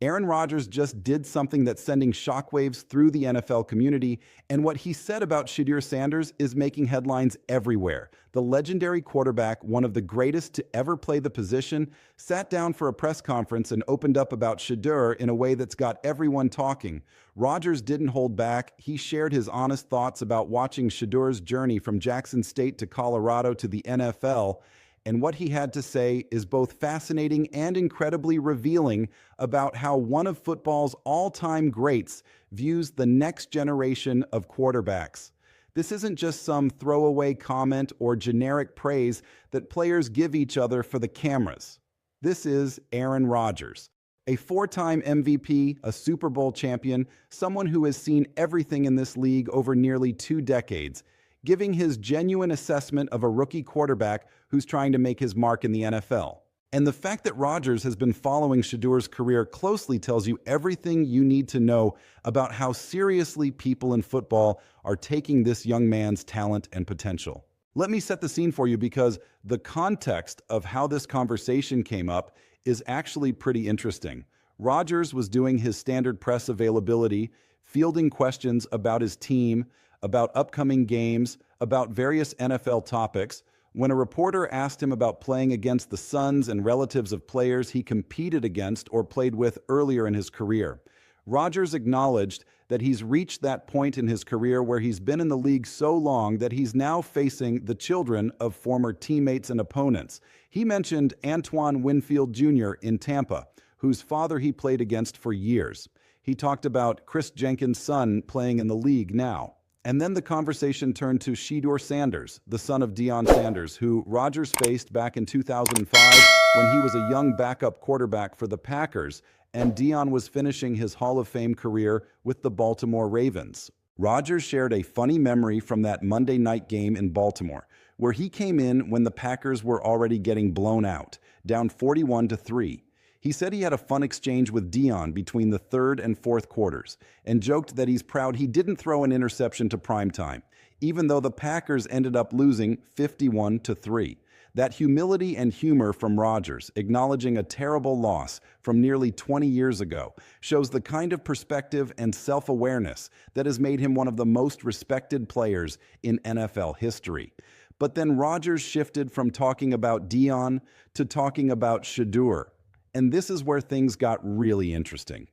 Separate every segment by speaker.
Speaker 1: Aaron Rodgers just did something that's sending shockwaves through the NFL community, and what he said about Shedeur Sanders is making headlines everywhere. The legendary quarterback, one of the greatest to ever play the position, sat down for a press conference and opened up about Shedeur in a way that's got everyone talking. Rodgers didn't hold back. He shared his honest thoughts about watching Shedeur's journey from Jackson State to Colorado to the NFL. And what he had to say is both fascinating and incredibly revealing about how one of football's all-time greats views the next generation of quarterbacks. This isn't just some throwaway comment or generic praise that players give each other for the cameras. This is Aaron Rodgers, a four-time MVP, a Super Bowl champion, someone who has seen everything in this league over nearly 2 decades, giving his genuine assessment of a rookie quarterback who's trying to make his mark in the NFL. And the fact that Rodgers has been following Shedeur's career closely tells you everything you need to know about how seriously people in football are taking this young man's talent and potential. Let me set the scene for you because the context of how this conversation came up is actually pretty interesting. Rodgers was doing his standard press availability, fielding questions about his team, about upcoming games, about various NFL topics, when a reporter asked him about playing against the sons and relatives of players he competed against or played with earlier in his career. Rodgers acknowledged that he's reached that point in his career where he's been in the league so long that he's now facing the children of former teammates and opponents. He mentioned Antoine Winfield Jr. in Tampa, whose father he played against for years. He talked about Chris Jenkins' son playing in the league now. And then the conversation turned to Shedeur Sanders, the son of Deion Sanders, who Rodgers faced back in 2005 when he was a young backup quarterback for the Packers, and Deion was finishing his Hall of Fame career with the Baltimore Ravens. Rodgers shared a funny memory from that Monday night game in Baltimore, where he came in when the Packers were already getting blown out, down 41-3. He said he had a fun exchange with Deion between the third and fourth quarters and joked that he's proud he didn't throw an interception to primetime, even though the Packers ended up losing 51-3. That humility and humor from Rodgers, acknowledging a terrible loss from nearly 20 years ago, shows the kind of perspective and self-awareness that has made him one of the most respected players in NFL history. But then Rodgers shifted from talking about Deion to talking about Shedeur. And this is where things got really interesting.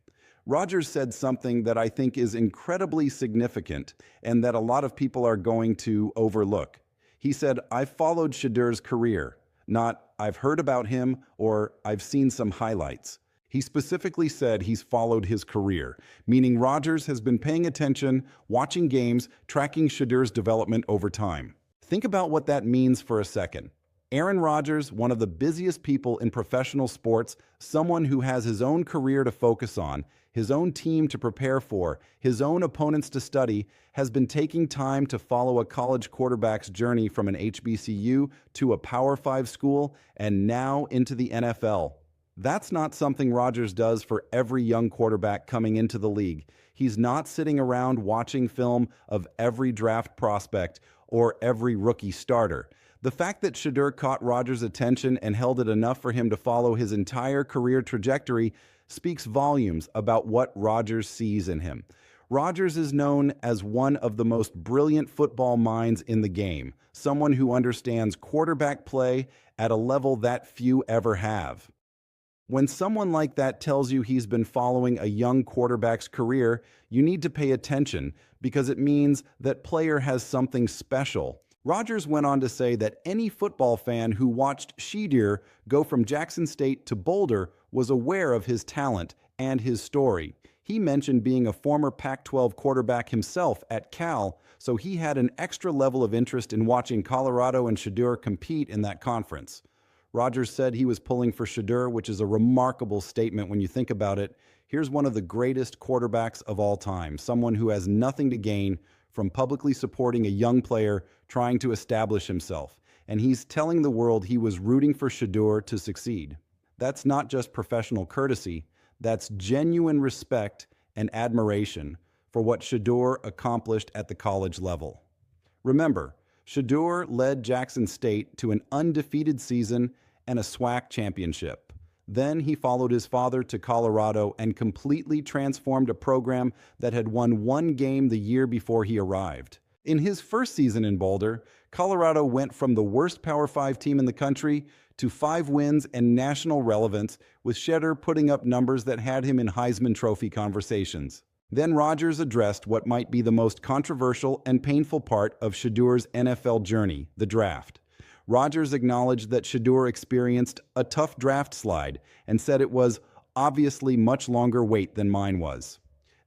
Speaker 1: Rodgers said something that I think is incredibly significant and that a lot of people are going to overlook. He said, "I've followed Shedeur's career, not I've heard about him or I've seen some highlights." He specifically said he's followed his career, meaning Rodgers has been paying attention, watching games, tracking Shedeur's development over time. Think about what that means for a second. Aaron Rodgers, one of the busiest people in professional sports, someone who has his own career to focus on, his own team to prepare for, his own opponents to study, has been taking time to follow a college quarterback's journey from an HBCU to a Power 5 school and now into the NFL. That's not something Rodgers does for every young quarterback coming into the league. He's not sitting around watching film of every draft prospect or every rookie starter. The fact that Shedeur caught Rodgers' attention and held it enough for him to follow his entire career trajectory speaks volumes about what Rodgers sees in him. Rodgers is known as one of the most brilliant football minds in the game, someone who understands quarterback play at a level that few ever have. When someone like that tells you he's been following a young quarterback's career, you need to pay attention because it means that player has something special. Rodgers went on to say that any football fan who watched Shedeur go from Jackson State to Boulder was aware of his talent and his story. He mentioned being a former Pac-12 quarterback himself at Cal, so he had an extra level of interest in watching Colorado and Shedeur compete in that conference. Rodgers said he was pulling for Shedeur, which is a remarkable statement when you think about it. Here's one of the greatest quarterbacks of all time, someone who has nothing to gain from publicly supporting a young player trying to establish himself, and he's telling the world he was rooting for Shedeur to succeed. That's not just professional courtesy, that's genuine respect and admiration for what Shedeur accomplished at the college level. Remember, Shedeur led Jackson State to an undefeated season and a SWAC championship. Then he followed his father to Colorado and completely transformed a program that had won one game the year before he arrived. In his first season in Boulder, Colorado went from the worst Power 5 team in the country to 5 wins and national relevance, with Shedeur putting up numbers that had him in Heisman Trophy conversations. Then Rodgers addressed what might be the most controversial and painful part of Shedeur's NFL journey, the draft. Rodgers acknowledged that Shedeur experienced a tough draft slide and said it was obviously much longer wait than mine was.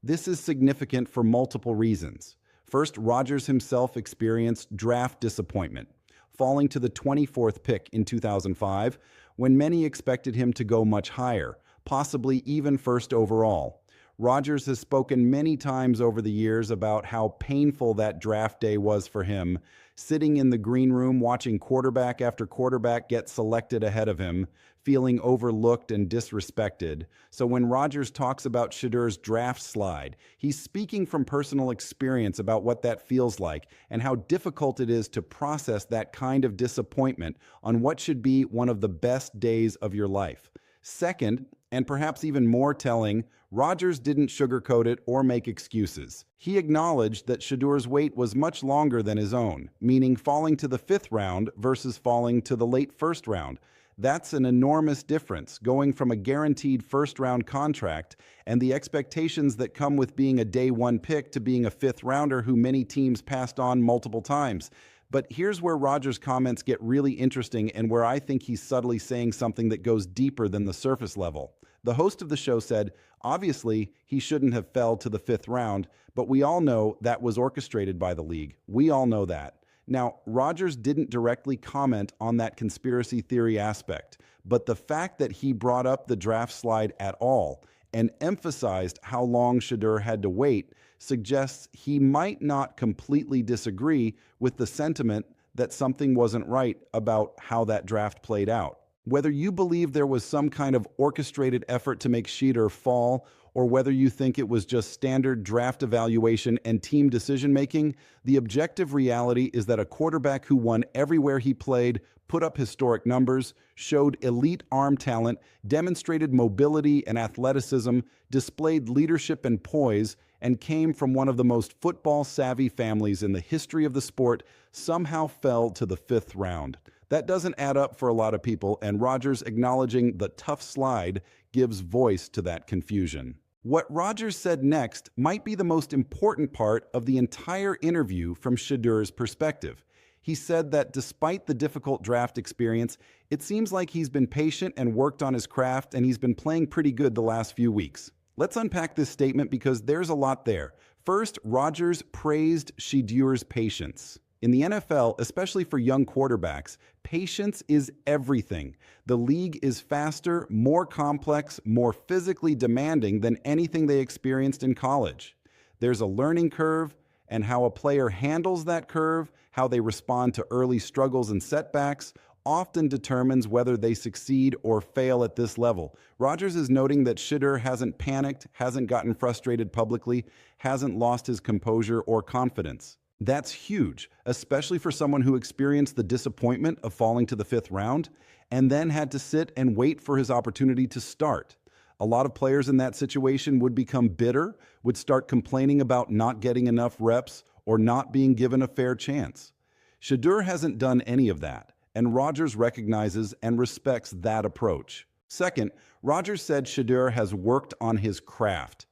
Speaker 1: This is significant for multiple reasons. First, Rodgers himself experienced draft disappointment, falling to the 24th pick in 2005 when many expected him to go much higher, possibly even first overall. Rodgers has spoken many times over the years about how painful that draft day was for him, sitting in the green room watching quarterback after quarterback get selected ahead of him, feeling overlooked and disrespected. So when Rodgers talks about Shedeur's draft slide, he's speaking from personal experience about what that feels like and how difficult it is to process that kind of disappointment on what should be one of the best days of your life. Second, and perhaps even more telling, Rodgers didn't sugarcoat it or make excuses. He acknowledged that Shedeur's wait was much longer than his own, meaning falling to the 5th round versus falling to the late 1st round. That's an enormous difference, going from a guaranteed first-round contract and the expectations that come with being a day 1 pick to being a 5th rounder who many teams passed on multiple times. But here's where Rodgers' comments get really interesting and where I think he's subtly saying something that goes deeper than the surface level. The host of the show said, obviously, he shouldn't have fell to the 5th round, but we all know that was orchestrated by the league. We all know that. Now, Rodgers didn't directly comment on that conspiracy theory aspect, but the fact that he brought up the draft slide at all and emphasized how long Shedeur had to wait suggests he might not completely disagree with the sentiment that something wasn't right about how that draft played out. Whether you believe there was some kind of orchestrated effort to make Shedeur fall, or whether you think it was just standard draft evaluation and team decision-making, the objective reality is that a quarterback who won everywhere he played, put up historic numbers, showed elite arm talent, demonstrated mobility and athleticism, displayed leadership and poise, and came from one of the most football-savvy families in the history of the sport, somehow fell to the 5th round. That doesn't add up for a lot of people, and Rodgers acknowledging the tough slide gives voice to that confusion. What Rodgers said next might be the most important part of the entire interview from Shedeur's perspective. He said that despite the difficult draft experience, it seems like he's been patient and worked on his craft, and he's been playing pretty good the last few weeks. Let's unpack this statement because there's a lot there. First, Rodgers praised Shedeur's patience. In the NFL, especially for young quarterbacks, patience is everything. The league is faster, more complex, more physically demanding than anything they experienced in college. There's a learning curve, and how a player handles that curve, how they respond to early struggles and setbacks, often determines whether they succeed or fail at this level. Rodgers is noting that Shedeur hasn't panicked, hasn't gotten frustrated publicly, hasn't lost his composure or confidence. That's huge, especially for someone who experienced the disappointment of falling to the 5th round and then had to sit and wait for his opportunity to start. A lot of players in that situation would become bitter, would start complaining about not getting enough reps or not being given a fair chance. Shedeur hasn't done any of that, and Rodgers recognizes and respects that approach. Second, Rodgers said Shedeur has worked on his craft.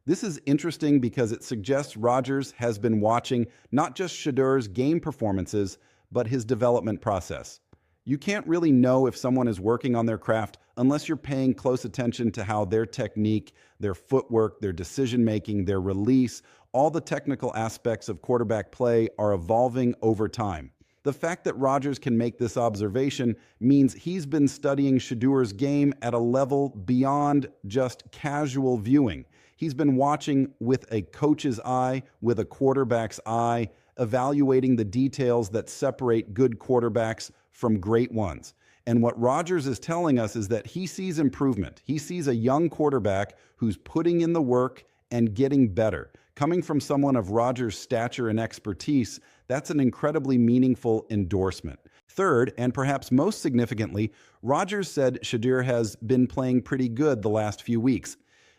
Speaker 1: This is interesting because it suggests Rodgers has been watching not just Shedeur's game performances, but his development process. You can't really know if someone is working on their craft unless you're paying close attention to how their technique, their footwork, their decision-making, their release, all the technical aspects of quarterback play are evolving over time. The fact that Rodgers can make this observation means he's been studying Shedeur's game at a level beyond just casual viewing. He's been watching with a coach's eye, with a quarterback's eye, evaluating the details that separate good quarterbacks from great ones. And what Rodgers is telling us is that he sees improvement. He sees a young quarterback who's putting in the work and getting better. Coming from someone of Rodgers' stature and expertise, that's an incredibly meaningful endorsement. Third, and perhaps most significantly, Rodgers said Shedeur has been playing pretty good the last few weeks.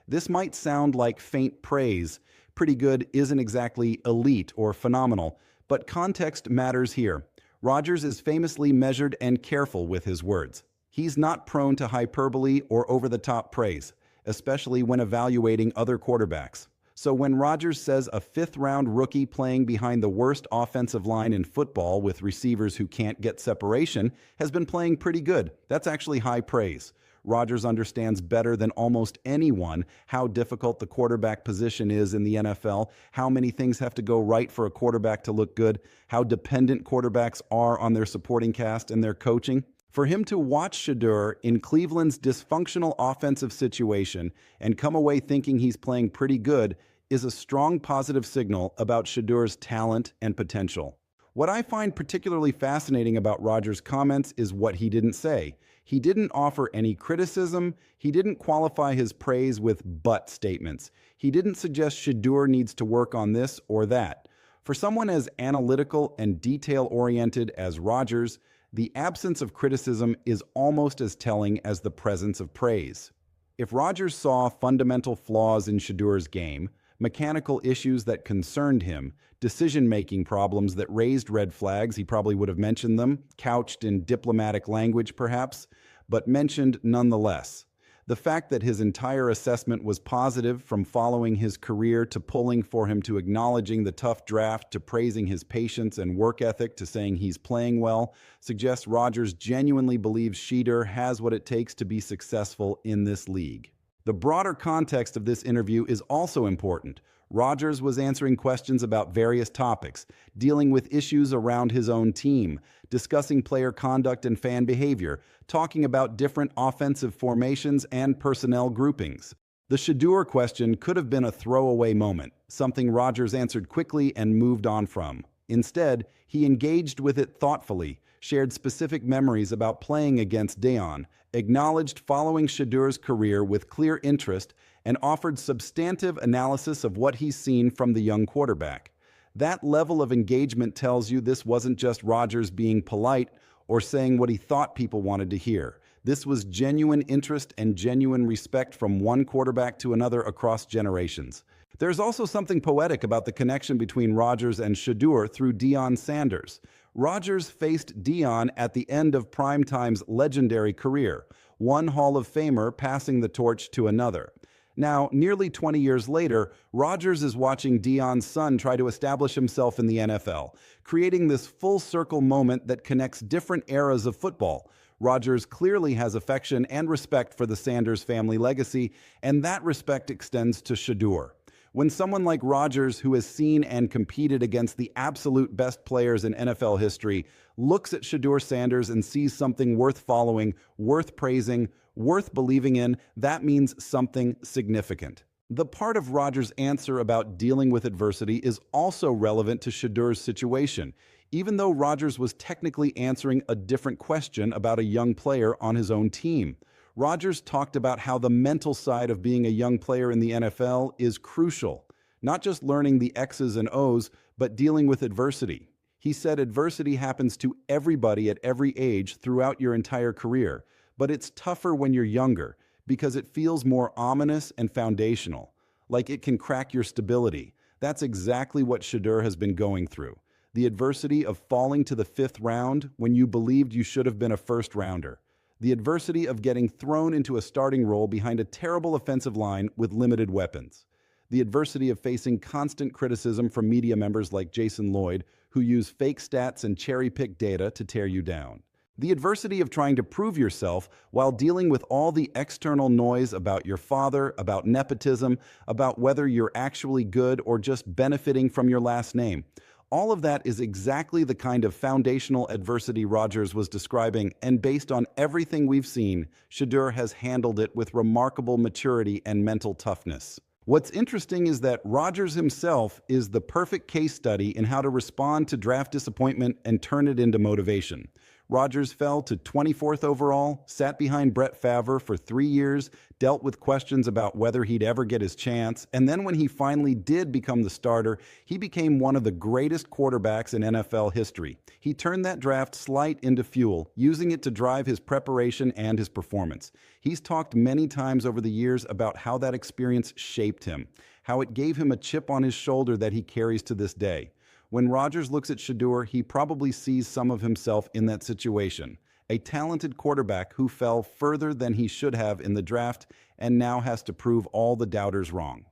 Speaker 1: This might sound like faint praise. Pretty good isn't exactly elite or phenomenal, but context matters here. Rodgers is famously measured and careful with his words. He's not prone to hyperbole or over-the-top praise, especially when evaluating other quarterbacks. So when Rodgers says a fifth-round rookie playing behind the worst offensive line in football with receivers who can't get separation has been playing pretty good, that's actually high praise. Rodgers understands better than almost anyone how difficult the quarterback position is in the NFL, how many things have to go right for a quarterback to look good, how dependent quarterbacks are on their supporting cast and their coaching. For him to watch Shedeur in Cleveland's dysfunctional offensive situation and come away thinking he's playing pretty good is a strong positive signal about Shedeur's talent and potential. What I find particularly fascinating about Rodgers' comments is what he didn't say. He didn't offer any criticism. He didn't qualify his praise with but statements. He didn't suggest Shedeur needs to work on this or that. For someone as analytical and detail-oriented as Rodgers, the absence of criticism is almost as telling as the presence of praise. If Rodgers saw fundamental flaws in Shedeur's game, mechanical issues that concerned him, decision-making problems that raised red flags, he probably would have mentioned them, couched in diplomatic language perhaps, but mentioned nonetheless. The fact that his entire assessment was positive, from following his career to pulling for him to acknowledging the tough draft to praising his patience and work ethic to saying he's playing well, suggests Rodgers genuinely believes Shedeur has what it takes to be successful in this league. The broader context of this interview is also important. Rodgers was answering questions about various topics, dealing with issues around his own team, discussing player conduct and fan behavior, talking about different offensive formations and personnel groupings. The Shedeur question could have been a throwaway moment, something Rodgers answered quickly and moved on from. Instead, he engaged with it thoughtfully, shared specific memories about playing against Deion, acknowledged following Shedeur's career with clear interest, and offered substantive analysis of what he's seen from the young quarterback. That level of engagement tells you this wasn't just Rodgers being polite or saying what he thought people wanted to hear. This was genuine interest and genuine respect from one quarterback to another across generations. There's also something poetic about the connection between Rodgers and Shedeur through Deion Sanders. Rodgers faced Deion at the end of Primetime's legendary career, one Hall of Famer passing the torch to another. Now, nearly 20 years later, Rodgers is watching Deion's son try to establish himself in the NFL, creating this full-circle moment that connects different eras of football. Rodgers clearly has affection and respect for the Sanders family legacy, and that respect extends to Shedeur. When someone like Rodgers, who has seen and competed against the absolute best players in NFL history, looks at Shedeur Sanders and sees something worth following, worth praising, worth believing in, that means something significant. The part of Rodgers' answer about dealing with adversity is also relevant to Shedeur's situation, even though Rodgers was technically answering a different question about a young player on his own team. Rodgers talked about how the mental side of being a young player in the NFL is crucial, not just learning the X's and O's, but dealing with adversity. He said adversity happens to everybody at every age throughout your entire career, but it's tougher when you're younger because it feels more ominous and foundational, like it can crack your stability. That's exactly what Shedeur has been going through. The adversity of falling to the fifth round when you believed you should have been a first rounder. The adversity of getting thrown into a starting role behind a terrible offensive line with limited weapons. The adversity of facing constant criticism from media members like Jason Lloyd, who use fake stats and cherry-pick data to tear you down. The adversity of trying to prove yourself while dealing with all the external noise about your father, about nepotism, about whether you're actually good or just benefiting from your last name. All of that is exactly the kind of foundational adversity Rodgers was describing, and based on everything we've seen, Shedeur has handled it with remarkable maturity and mental toughness. What's interesting is that Rodgers himself is the perfect case study in how to respond to draft disappointment and turn it into motivation. Rodgers fell to 24th overall, sat behind Brett Favre for 3 years, dealt with questions about whether he'd ever get his chance, and then when he finally did become the starter, he became one of the greatest quarterbacks in NFL history. He turned that draft slight into fuel, using it to drive his preparation and his performance. He's talked many times over the years about how that experience shaped him, how it gave him a chip on his shoulder that he carries to this day. When Rodgers looks at Shedeur, he probably sees some of himself in that situation. A talented quarterback who fell further than he should have in the draft and now has to prove all the doubters wrong.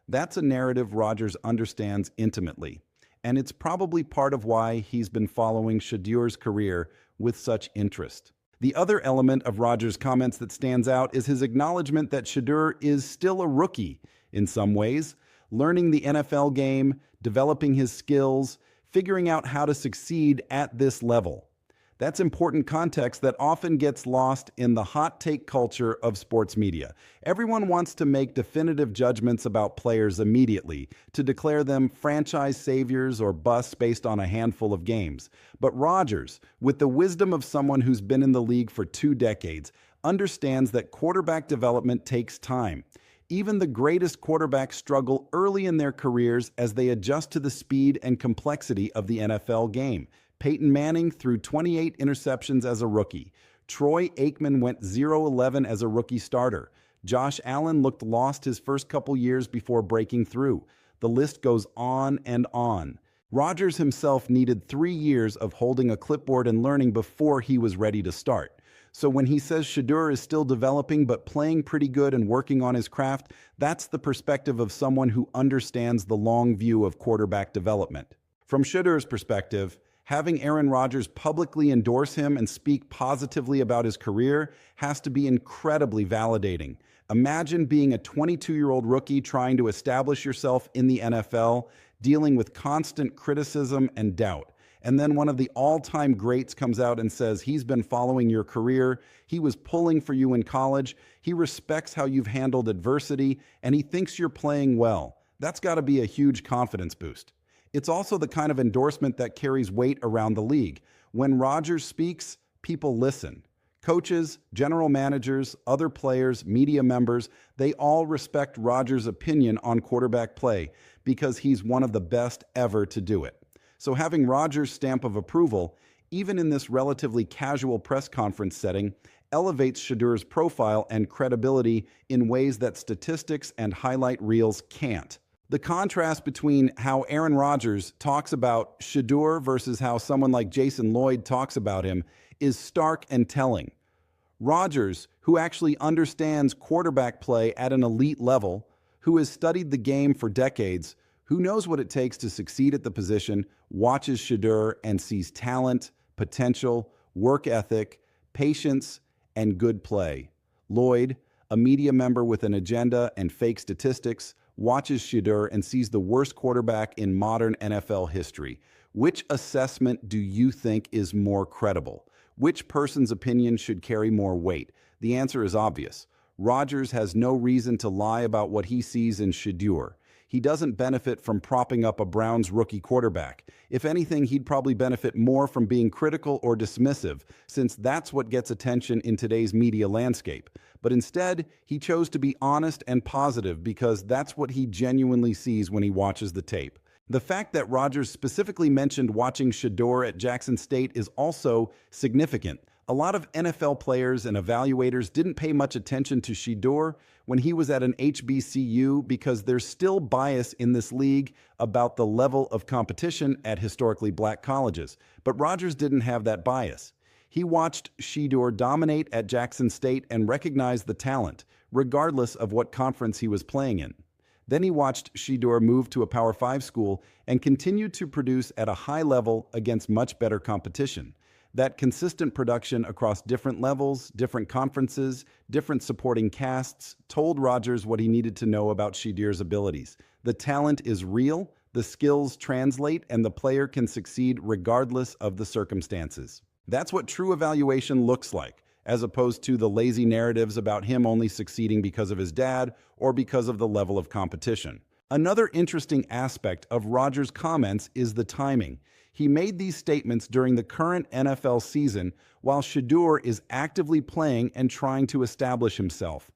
Speaker 1: That's a narrative Rodgers understands intimately, and it's probably part of why he's been following Shedeur's career with such interest. The other element of Rodgers' comments that stands out is his acknowledgement that Shedeur is still a rookie in some ways, learning the NFL game, developing his skills, figuring out how to succeed at this level. That's important context that often gets lost in the hot take culture of sports media. Everyone wants to make definitive judgments about players immediately, to declare them franchise saviors or busts based on a handful of games. But Rodgers, with the wisdom of someone who's been in the league for 2 decades, understands that quarterback development takes time. Even the greatest quarterbacks struggle early in their careers as they adjust to the speed and complexity of the NFL game. Peyton Manning threw 28 interceptions as a rookie. Troy Aikman went 0-11 as a rookie starter. Josh Allen looked lost his first couple years before breaking through. The list goes on and on. Rodgers himself needed 3 years of holding a clipboard and learning before he was ready to start. So when he says Shedeur is still developing but playing pretty good and working on his craft, that's the perspective of someone who understands the long view of quarterback development. From Shedeur's perspective, having Aaron Rodgers publicly endorse him and speak positively about his career has to be incredibly validating. Imagine being a 22-year-old rookie trying to establish yourself in the NFL, dealing with constant criticism and doubt. And then one of the all-time greats comes out and says he's been following your career, he was pulling for you in college, he respects how you've handled adversity, and he thinks you're playing well. That's got to be a huge confidence boost. It's also the kind of endorsement that carries weight around the league. When Rodgers speaks, people listen. Coaches, general managers, other players, media members, they all respect Rodgers' opinion on quarterback play because he's one of the best ever to do it. So having Rodgers' stamp of approval, even in this relatively casual press conference setting, elevates Shedeur's profile and credibility in ways that statistics and highlight reels can't. The contrast between how Aaron Rodgers talks about Shedeur versus how someone like Jason Lloyd talks about him is stark and telling. Rodgers, who actually understands quarterback play at an elite level, who has studied the game for decades, who knows what it takes to succeed at the position, watches Shedeur and sees talent, potential, work ethic, patience, and good play. Lloyd, a media member with an agenda and fake statistics, watches Shedeur and sees the worst quarterback in modern NFL history. Which assessment do you think is more credible? Which person's opinion should carry more weight? The answer is obvious. Rodgers has no reason to lie about what he sees in Shedeur. He doesn't benefit from propping up a Browns rookie quarterback. If anything, he'd probably benefit more from being critical or dismissive, since that's what gets attention in today's media landscape. But instead, he chose to be honest and positive because that's what he genuinely sees when he watches the tape. The fact that Rodgers specifically mentioned watching Shedeur at Jackson State is also significant. A lot of NFL players and evaluators didn't pay much attention to Shedeur when he was at an HBCU because there's still bias in this league about the level of competition at historically black colleges. But Rodgers didn't have that bias. He watched Shedeur dominate at Jackson State and recognized the talent, regardless of what conference he was playing in. Then he watched Shedeur move to a Power 5 school and continued to produce at a high level against much better competition. That consistent production across different levels, different conferences, different supporting casts told Rodgers what he needed to know about Shedeur's abilities. The talent is real, the skills translate, and the player can succeed regardless of the circumstances. That's what true evaluation looks like, as opposed to the lazy narratives about him only succeeding because of his dad or because of the level of competition. Another interesting aspect of Rodgers' comments is the timing. He made these statements during the current NFL season while Shedeur is actively playing and trying to establish himself.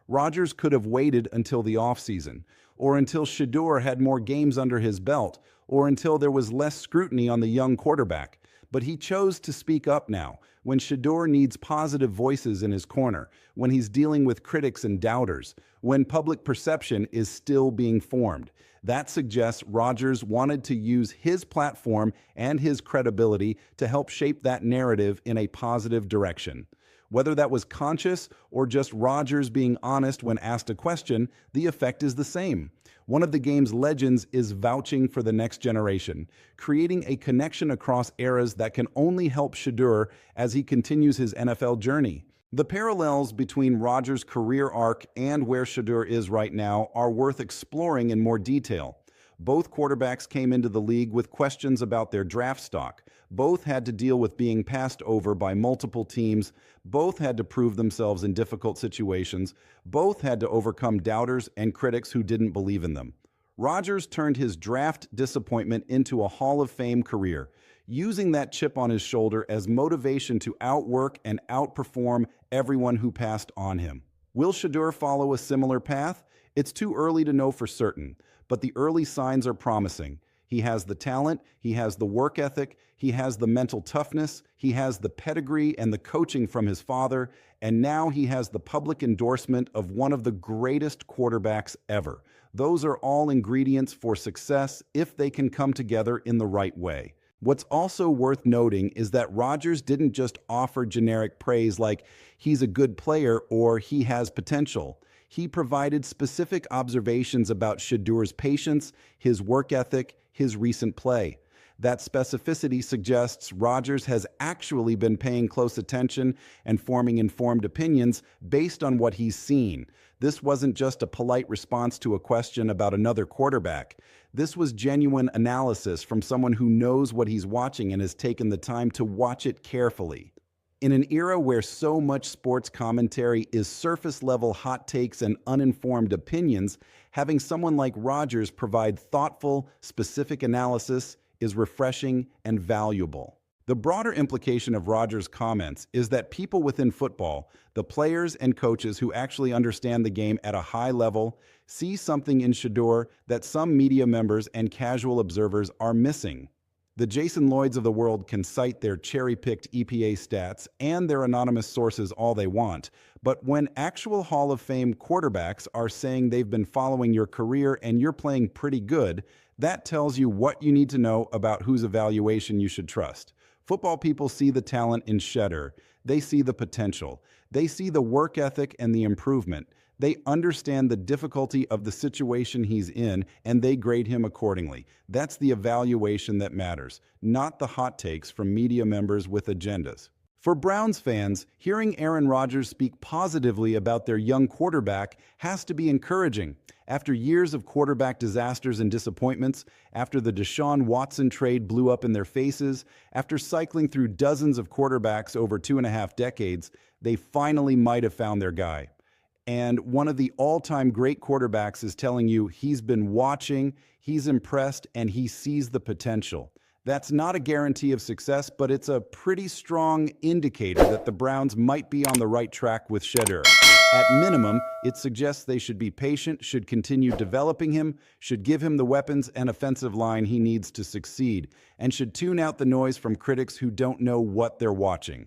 Speaker 1: Rodgers could have waited until the offseason, or until Shedeur had more games under his belt, or until there was less scrutiny on the young quarterback. But he chose to speak up now, when Shedeur needs positive voices in his corner, when he's dealing with critics and doubters, when public perception is still being formed. That suggests Rodgers wanted to use his platform and his credibility to help shape that narrative in a positive direction. Whether that was conscious or just Rodgers being honest when asked a question, the effect is the same. One of the game's legends is vouching for the next generation, creating a connection across eras that can only help Shedeur as he continues his NFL journey. The parallels between Rodgers' career arc and where Shedeur is right now are worth exploring in more detail. Both quarterbacks came into the league with questions about their draft stock. Both had to deal with being passed over by multiple teams. Both had to prove themselves in difficult situations. Both had to overcome doubters and critics who didn't believe in them. Rodgers turned his draft disappointment into a Hall of Fame career, using that chip on his shoulder as motivation to outwork and outperform everyone who passed on him. Will Shedeur follow a similar path? It's too early to know for certain, but the early signs are promising. He has the talent, he has the work ethic, he has the mental toughness, he has the pedigree and the coaching from his father, and now he has the public endorsement of one of the greatest quarterbacks ever. Those are all ingredients for success if they can come together in the right way. What's also worth noting is that Rodgers didn't just offer generic praise like he's a good player or he has potential. He provided specific observations about Shedeur's patience, his work ethic, his recent play. That specificity suggests Rodgers has actually been paying close attention and forming informed opinions based on what he's seen. This wasn't just a polite response to a question about another quarterback. This was genuine analysis from someone who knows what he's watching and has taken the time to watch it carefully. In an era where so much sports commentary is surface-level hot takes and uninformed opinions, having someone like Rodgers provide thoughtful, specific analysis is refreshing and valuable. The broader implication of Rodgers' comments is that people within football, the players and coaches who actually understand the game at a high level, see something in Shedeur that some media members and casual observers are missing. The Jason Lloyds of the world can cite their cherry-picked EPA stats and their anonymous sources all they want, but when actual Hall of Fame quarterbacks are saying they've been following your career and you're playing pretty good, that tells you what you need to know about whose evaluation you should trust. Football people see the talent in Shedeur. They see the potential. They see the work ethic and the improvement. They understand the difficulty of the situation he's in, and they grade him accordingly. That's the evaluation that matters, not the hot takes from media members with agendas. For Browns fans, hearing Aaron Rodgers speak positively about their young quarterback has to be encouraging. After years of quarterback disasters and disappointments, after the Deshaun Watson trade blew up in their faces, after cycling through dozens of quarterbacks over 2.5 decades, they finally might have found their guy. And one of the all-time great quarterbacks is telling you he's been watching, he's impressed, and he sees the potential. That's not a guarantee of success, but it's a pretty strong indicator that the Browns might be on the right track with Shedeur. At minimum, it suggests they should be patient, should continue developing him, should give him the weapons and offensive line he needs to succeed, and should tune out the noise from critics who don't know what they're watching.